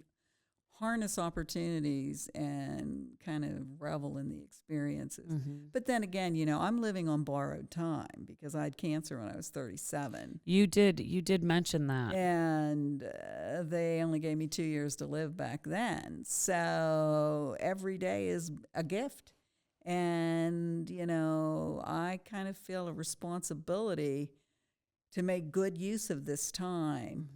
harness opportunities and kind of revel in the experiences. Mm-hmm. But then again, I'm living on borrowed time because I had cancer when I was 37. You did mention that. And they only gave me 2 years to live back then. So every day is a gift. And, I kind of feel a responsibility to make good use of this time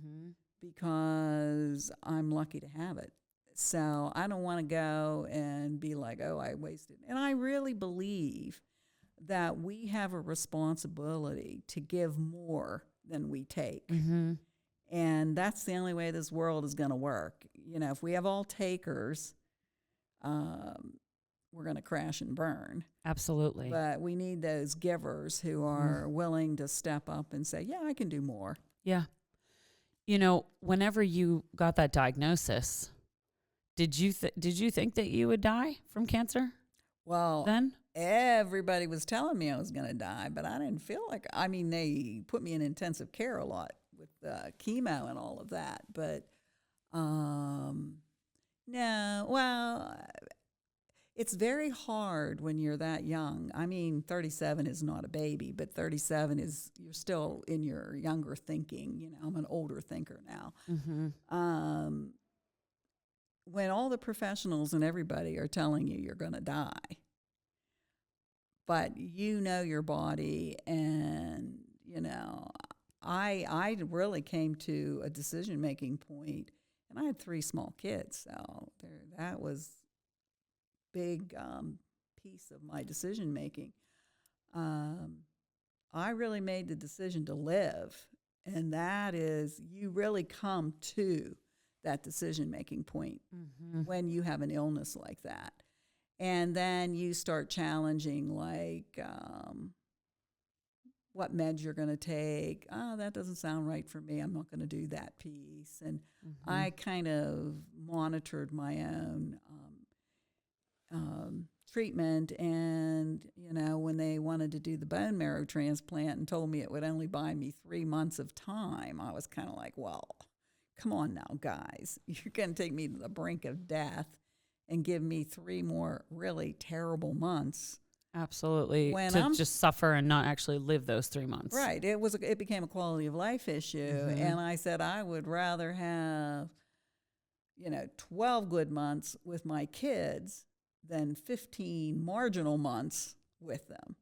because I'm lucky to have it. So I don't want to go and be like, oh, I wasted. And I really believe that we have a responsibility to give more than we take. Mm-hmm. And that's the only way this world is going to work. If we have all takers, we're going to crash and burn. Absolutely. But we need those givers who are willing to step up and say, yeah, I can do more. Yeah. Whenever you got that diagnosis, did you think that you would die from cancer? Well, then everybody was telling me I was going to die, but I didn't feel like. They put me in intensive care a lot with chemo and all of that. But no, well, it's very hard when you're that young. 37 is not a baby, but 37 is, you're still in your younger thinking. I'm an older thinker now. Mm-hmm. When all the professionals and everybody are telling you you're going to die, but your body, and I really came to a decision-making point, and I had 3 small kids, so that was big piece of my decision-making. I really made the decision to live, and that is, you really come to that decision-making point when you have an illness like that. And then you start challenging, like, what meds you're going to take. Oh, that doesn't sound right for me. I'm not going to do that piece. And I kind of monitored my own treatment. And, when they wanted to do the bone marrow transplant and told me it would only buy me 3 months of time, I was kind of like, well, come on now, guys. You're going to take me to the brink of death and give me 3 more really terrible months. Absolutely. To just suffer and not actually live those 3 months. Right. It became a quality of life issue. And I said I would rather have, 12 good months with my kids than 15 marginal months with them.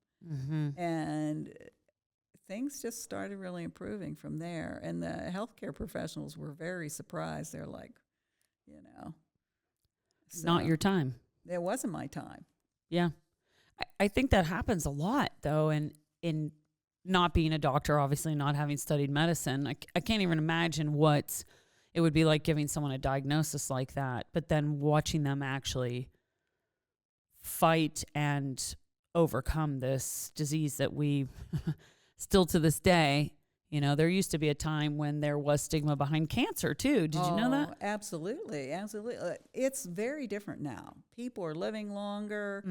And things just started really improving from there. And the healthcare professionals were very surprised. They're like, not your time. It wasn't my time. Yeah. I think that happens a lot, though, in not being a doctor, obviously not having studied medicine. I can't even imagine what it would be like giving someone a diagnosis like that, but then watching them actually fight and overcome this disease that we still to this day, there used to be a time when there was stigma behind cancer too. Did you know that? Absolutely. Absolutely. It's very different now. People are living longer.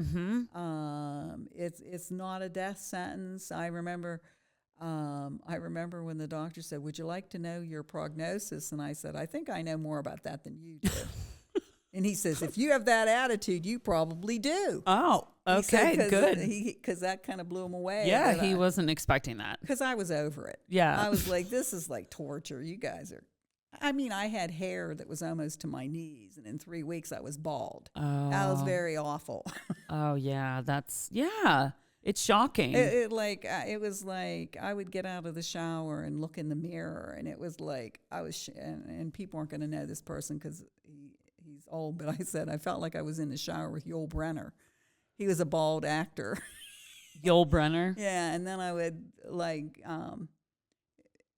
It's not a death sentence. I remember when the doctor said, would you like to know your prognosis? And I said, I think I know more about that than you do. And he says, if you have that attitude, you probably do. Oh, okay, good. Because that kind of blew him away. Yeah, he wasn't expecting that. Because I was over it. Yeah. I was like, this is like torture. You guys are. I had hair that was almost to my knees, and in 3 weeks I was bald. Oh. That was very awful. Oh, yeah. It's shocking. It was like I would get out of the shower and look in the mirror, and it was like I was, and people aren't going to know this person because he's old, but I said I felt like I was in the shower with Yul Brenner. He was a bald actor. Yul Brenner. Yeah, and then I would like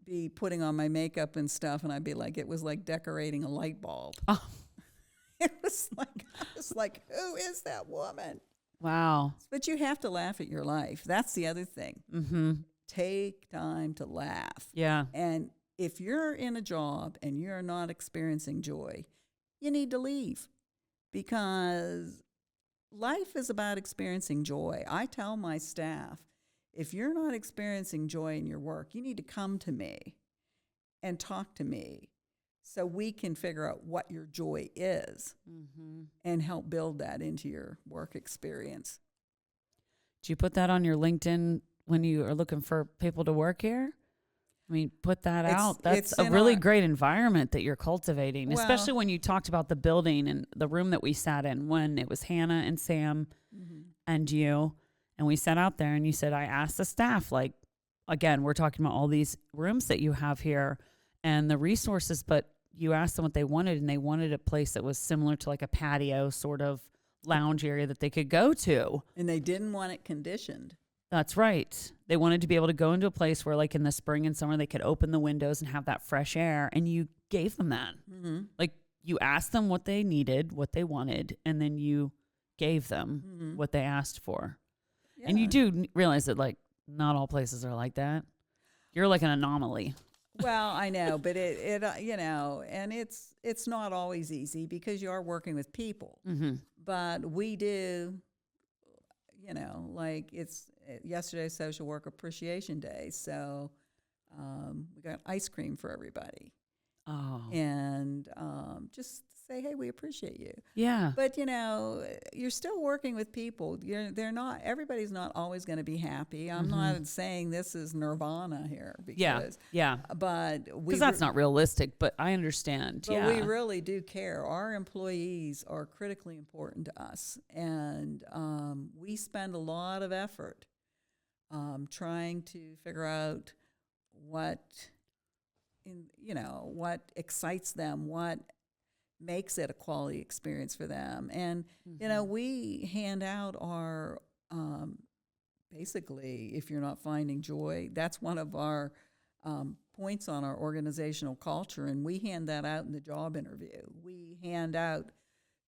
be putting on my makeup and stuff, and I'd be like, it was like decorating a light bulb. Oh, It was like, I was like, who is that woman? wow. But you have to laugh at your life. That's the other thing. Mm-hmm. Take time to laugh. Yeah. And if you're in a job and you're not experiencing joy, you need to leave, because life is about experiencing joy. I tell my staff, if you're not experiencing joy in your work, you need to come to me and talk to me so we can figure out what your joy is and help build that into your work experience. Do you put that on your LinkedIn when you are looking for people to work here? I mean, put that out. That's a really great environment that you're cultivating, especially when you talked about the building and the room that we sat in when it was Hannah and Sam and you. And we sat out there and you said, I asked the staff, like, again, we're talking about all these rooms that you have here and the resources, but you asked them what they wanted, and they wanted a place that was similar to like a patio sort of lounge area that they could go to. And they didn't want it conditioned. That's right. They wanted to be able to go into a place where, like in the spring and summer, they could open the windows and have that fresh air. And you gave them that. Like, you asked them what they needed, what they wanted, and then you gave them what they asked for. Yeah. And you do realize that, like, not all places are like that. You're like an anomaly. Well, I know, but it you know, and it's not always easy because you are working with people. But we do, you know, like it's yesterday's Social Work Appreciation Day, so we got ice cream for everybody. Oh. And just say, hey, we appreciate you. Yeah. But, you know, you're still working with people. Everybody's not always going to be happy. I'm not saying this is nirvana here. Because, yeah. But because that's not realistic, but I understand. But we really do care. Our employees are critically important to us. And we spend a lot of effort trying to figure out what excites them, what makes it a quality experience for them. And, you know, we hand out our, basically, if you're not finding joy, that's one of our points on our organizational culture. And we hand that out in the job interview. We hand out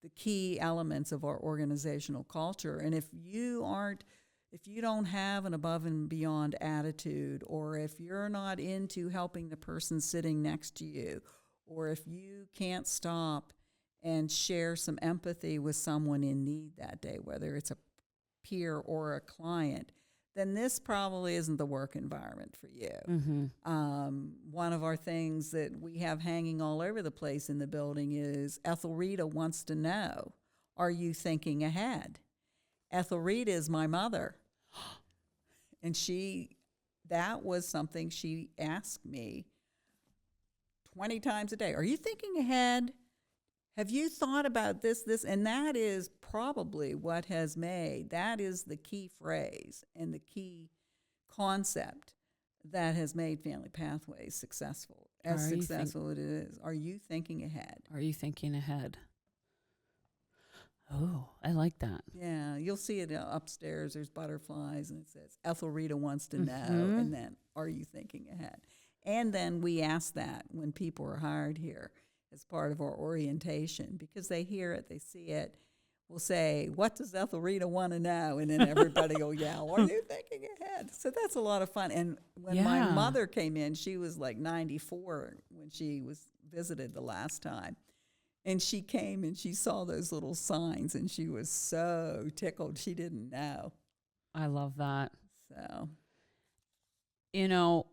the key elements of our organizational culture. And if you don't have an above and beyond attitude, or if you're not into helping the person sitting next to you, or if you can't stop and share some empathy with someone in need that day, whether it's a peer or a client, then this probably isn't the work environment for you. One of our things that we have hanging all over the place in the building is Ethelrita wants to know, are you thinking ahead? Ethelrita is my mother. And that was something she asked me 20 times a day. Are you thinking ahead? Have you thought about this? And that is probably what has made, that is the key phrase and the key concept that has made Family Pathways successful, as successful as it is. Are you thinking ahead? Are you thinking ahead? Oh, I like that. Yeah, you'll see it upstairs. There's butterflies, and it says, Ethelrita wants to know, and then, are you thinking ahead? And then we ask that when people are hired here as part of our orientation, because they hear it, they see it. We'll say, what does Ethelrita want to know? And then everybody will yell, are you thinking ahead? So that's a lot of fun. And when my mother came in, she was like 94 when she was visited the last time. And she came and she saw those little signs, and she was so tickled. She didn't know. I love that. So, you know,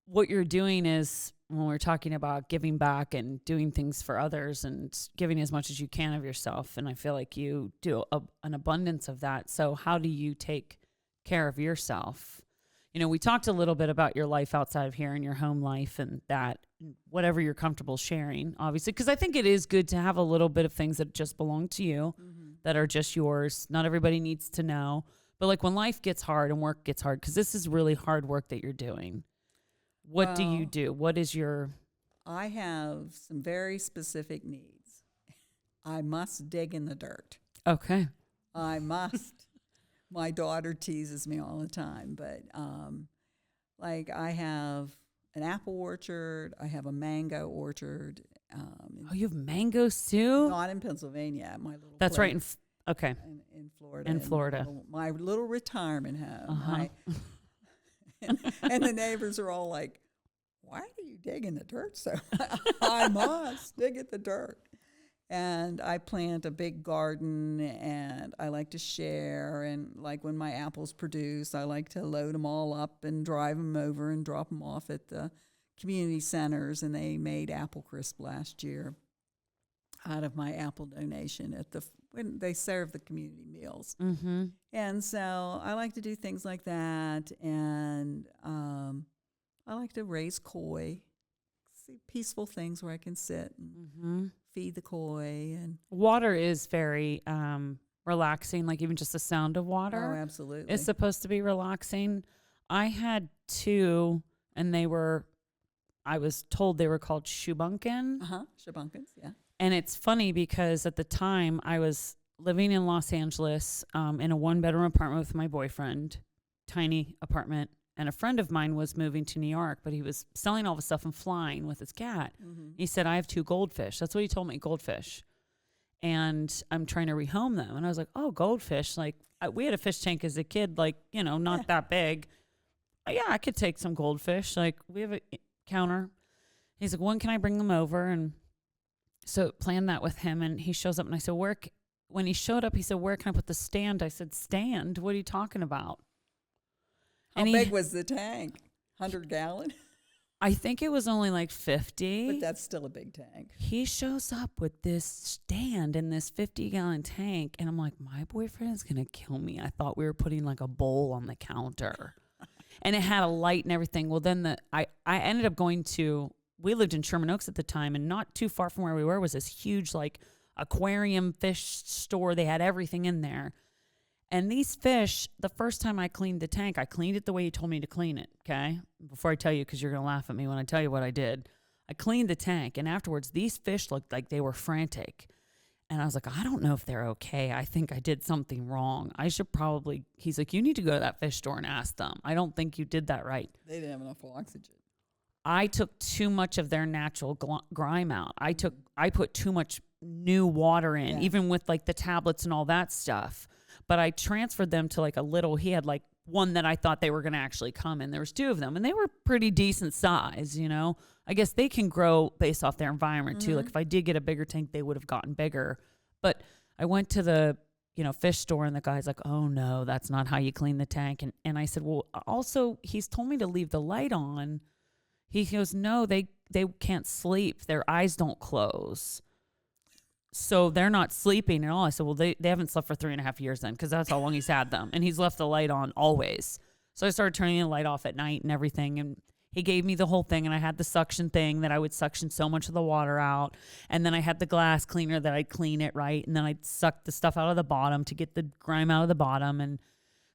what you're doing is, when we're talking about giving back and doing things for others and giving as much as you can of yourself, and I feel like you do an abundance of that. So how do you take care of yourself? You know, we talked a little bit about your life outside of here and your home life and that, whatever you're comfortable sharing, obviously, because I think it is good to have a little bit of things that just belong to you, that are just yours. Not everybody needs to know. But like when life gets hard and work gets hard, because this is really hard work that you're doing, what do you do? What is your... I have some very specific needs. I must dig in the dirt. Okay. I must. My daughter teases me all the time, but like I have an apple orchard, I have a mango orchard. Oh, you have mangoes too? Not in Pennsylvania, at my little That's right. place Okay. in Florida. In Florida. My little retirement home. Uh-huh. And the neighbors are all like, why do you dig in the dirt so much? I must dig at the dirt. And I plant a big garden, and I like to share. And like when my apples produce, I like to load them all up and drive them over and drop them off at the community centers. And they made apple crisp last year out of my apple donation when they serve the community meals. Mm-hmm. And so I like to do things like that. And I like to raise koi, see peaceful things where I can sit and feed the koi. And water is very relaxing, like even just the sound of water. Oh, absolutely. It's supposed to be relaxing. I had two, and I was told they were called shubunkin. Shabunkins, yeah. And it's funny because at the time I was living in Los Angeles in a 1-bedroom apartment with my boyfriend, tiny apartment. And a friend of mine was moving to New York, but he was selling all the stuff and flying with his cat. Mm-hmm. He said, I have 2 goldfish. That's what he told me, goldfish. And I'm trying to rehome them. And I was like, oh, goldfish. Like, we had a fish tank as a kid, like, not that big. Yeah, I could take some goldfish. Like, we have a counter. He's like, when can I bring them over? And so planned that with him. And he shows up, and I said, when he showed up, he said, where can I put the stand? I said, stand? What are you talking about? How big was the tank? 100 gallon? I think it was only like 50. But that's still a big tank. He shows up with this stand in this 50-gallon tank, and I'm like, my boyfriend is going to kill me. I thought we were putting like a bowl on the counter. And it had a light and everything. Well, then I ended up we lived in Sherman Oaks at the time, and not too far from where we were was this huge like aquarium fish store. They had everything in there. And these fish, the first time I cleaned the tank, I cleaned it the way you told me to clean it, okay? Before I tell you, because you're going to laugh at me when I tell you what I did. I cleaned the tank, and afterwards, these fish looked like they were frantic. And I was like, I don't know if they're okay. I think I did something wrong. He's like, you need to go to that fish store and ask them. I don't think you did that right. They didn't have enough oxygen. I took too much of their natural grime out. I put too much new water in, even with like the tablets and all that stuff. But I transferred them to like he had like one that I thought they were going to actually come in. There was 2 of them, and they were pretty decent size, I guess they can grow based off their environment too. Like if I did get a bigger tank, they would have gotten bigger. But I went to the, fish store, and the guy's like, oh no, that's not how you clean the tank. And I said, well, also he's told me to leave the light on. He goes, no, they can't sleep. Their eyes don't close. So they're not sleeping at all. I said, well, they haven't slept for 3.5 years then, because that's how long he's had them. And he's left the light on always. So I started turning the light off at night and everything. And he gave me the whole thing. And I had the suction thing that I would suction so much of the water out. And then I had the glass cleaner that I'd clean it right. And then I'd suck the stuff out of the bottom to get the grime out of the bottom. And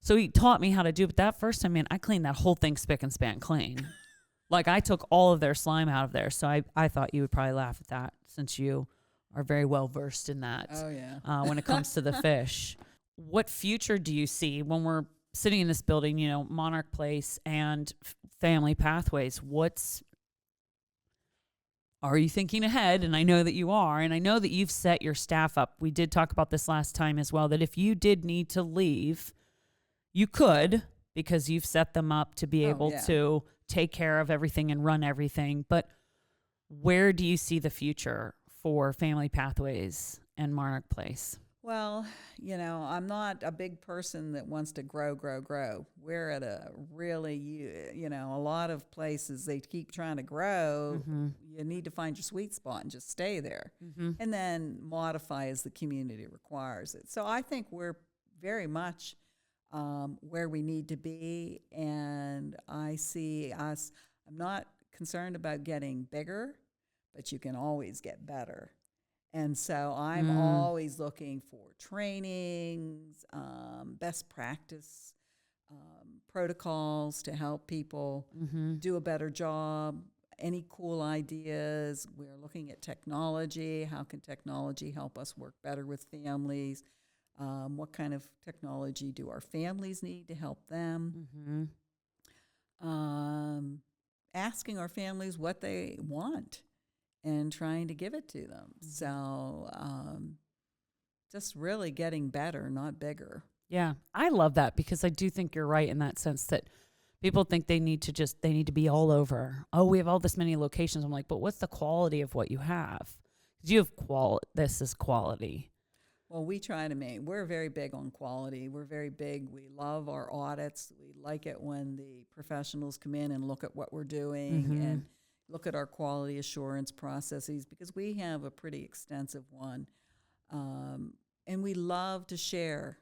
so he taught me how to do it. But that first time, man, I cleaned that whole thing spick and span clean. Like I took all of their slime out of there. So I thought you would probably laugh at that, since you are very well versed in that. Oh, yeah. When it comes to the fish. What future do you see when we're sitting in this building, Monarch Place and Family Pathways? Are you thinking ahead? And I know that you are. And I know that you've set your staff up. We did talk about this last time as well, that if you did need to leave, you could, because you've set them up to be able to take care of everything and run everything. But where do you see the future for Family Pathways and Monarch Place? Well, I'm not a big person that wants to grow. We're at a really, a lot of places they keep trying to grow. Mm-hmm. You need to find your sweet spot and just stay there. Mm-hmm. And then modify as the community requires it. So I think we're very much where we need to be. And I see us, I'm not concerned about getting bigger, but you can always get better. And so I'm always looking for trainings, best practice protocols to help people do a better job. Any cool ideas? We're looking at technology. How can technology help us work better with families? What kind of technology do our families need to help them? Asking our families what they want and trying to give it to them. So just really getting better, not bigger. Yeah, I love that because I do think you're right in that sense that people think they need to be all over. Oh, we have all this many locations. I'm like, but what's the quality of what you have? Because you have this is quality. Well, we try to we're very big on quality. We're very big. We love our audits. We like it when the professionals come in and look at what we're doing and look at our quality assurance processes because we have a pretty extensive one. And we love to share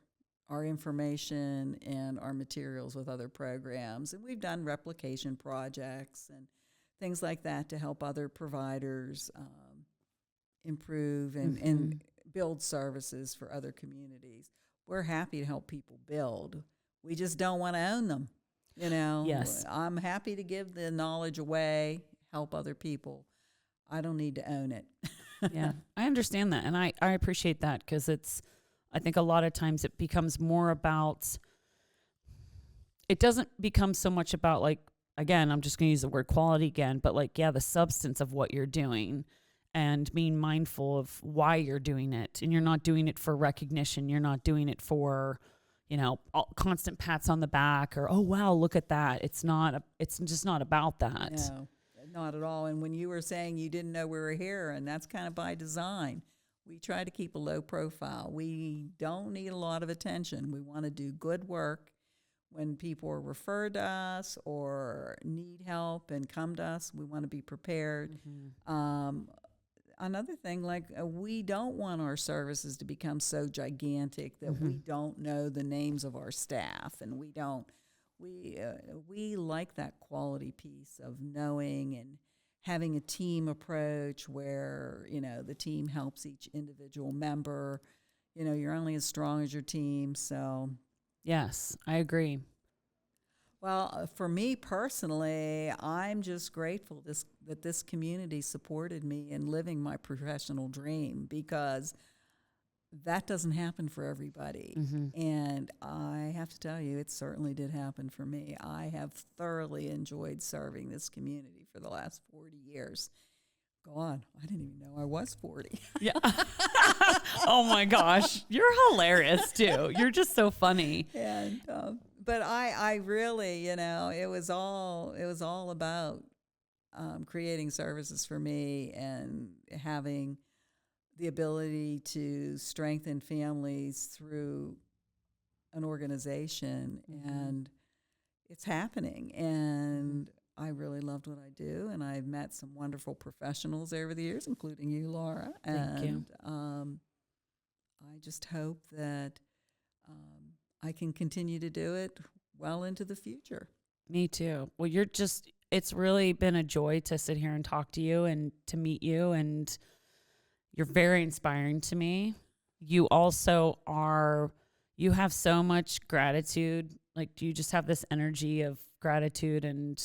our information and our materials with other programs. And we've done replication projects and things like that to help other providers improve and build services for other communities. We're happy to help people build. We just don't want to own them. You know, Yes. I'm happy to give the knowledge away, help other people. I don't need to own it. Yeah, I understand that. And I appreciate that because I think a lot of times it becomes more about, it doesn't become so much about like, again, I'm just going to use the word quality again, but like, yeah, the substance of what you're doing and being mindful of why you're doing it. And you're not doing it for recognition. You're not doing it for, constant pats on the back or, oh, wow, look at that. It's just not about that. No, not at all. And when you were saying you didn't know we were here, and that's kind of by design, we try to keep a low profile. We don't need a lot of attention. We want to do good work. When people are referred to us or need help and come to us, we want to be prepared. Another thing, we don't want our services to become so gigantic that we don't know the names of our staff, and we like that quality piece of knowing and having a team approach where the team helps each individual member. You're only as strong as your team, so. Yes, I agree. Well, for me personally, I'm just grateful that this community supported me in living my professional dream because that doesn't happen for everybody. And I have to tell you, it certainly did happen for me. I have thoroughly enjoyed serving this community for the last 40 years. God, I didn't even know I was 40. Yeah. Oh my gosh. You're hilarious too. You're just so funny. And, but I really, it was all about creating services for me and having the ability to strengthen families through an organization. And it's happening. And I really loved what I do, and I've met some wonderful professionals over the years, including you, Laura. Thank you. I just hope that I can continue to do it well into the future. Me too. Well, it's really been a joy to sit here and talk to you and to meet you, and you're very inspiring to me. You also you have so much gratitude. Like, you just have this energy of gratitude, and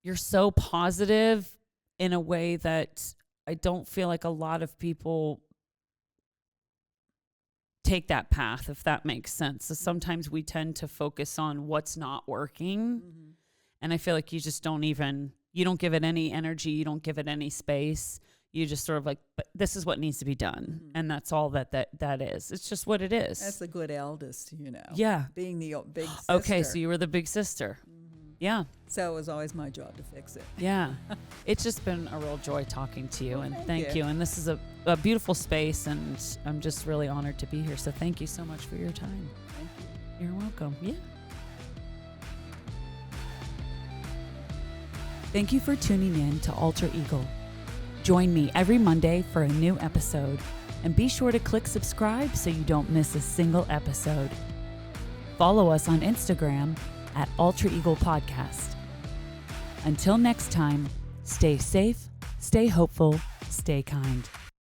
you're so positive in a way that I don't feel like a lot of people take that path, if that makes sense. So sometimes we tend to focus on what's not working. And I feel like you don't give it any energy. You don't give it any space. You just sort of like, but this is what needs to be done. And that's all that is. It's just what it is. That's the good eldest, Yeah. Being the big sister. Okay, so you were the big sister. Yeah. So it was always my job to fix it. Yeah. It's just been a real joy talking to you. Well, And thank thank you. you. And this is a beautiful space, and I'm just really honored to be here. So thank you so much for your time. Thank you. You're welcome. Yeah. Thank you for tuning in to Alter Eagle. Join me every Monday for a new episode, and be sure to click subscribe so you don't miss a single episode. Follow us on Instagram at Alter Eagle Podcast. Until next time, stay safe, stay hopeful, stay kind.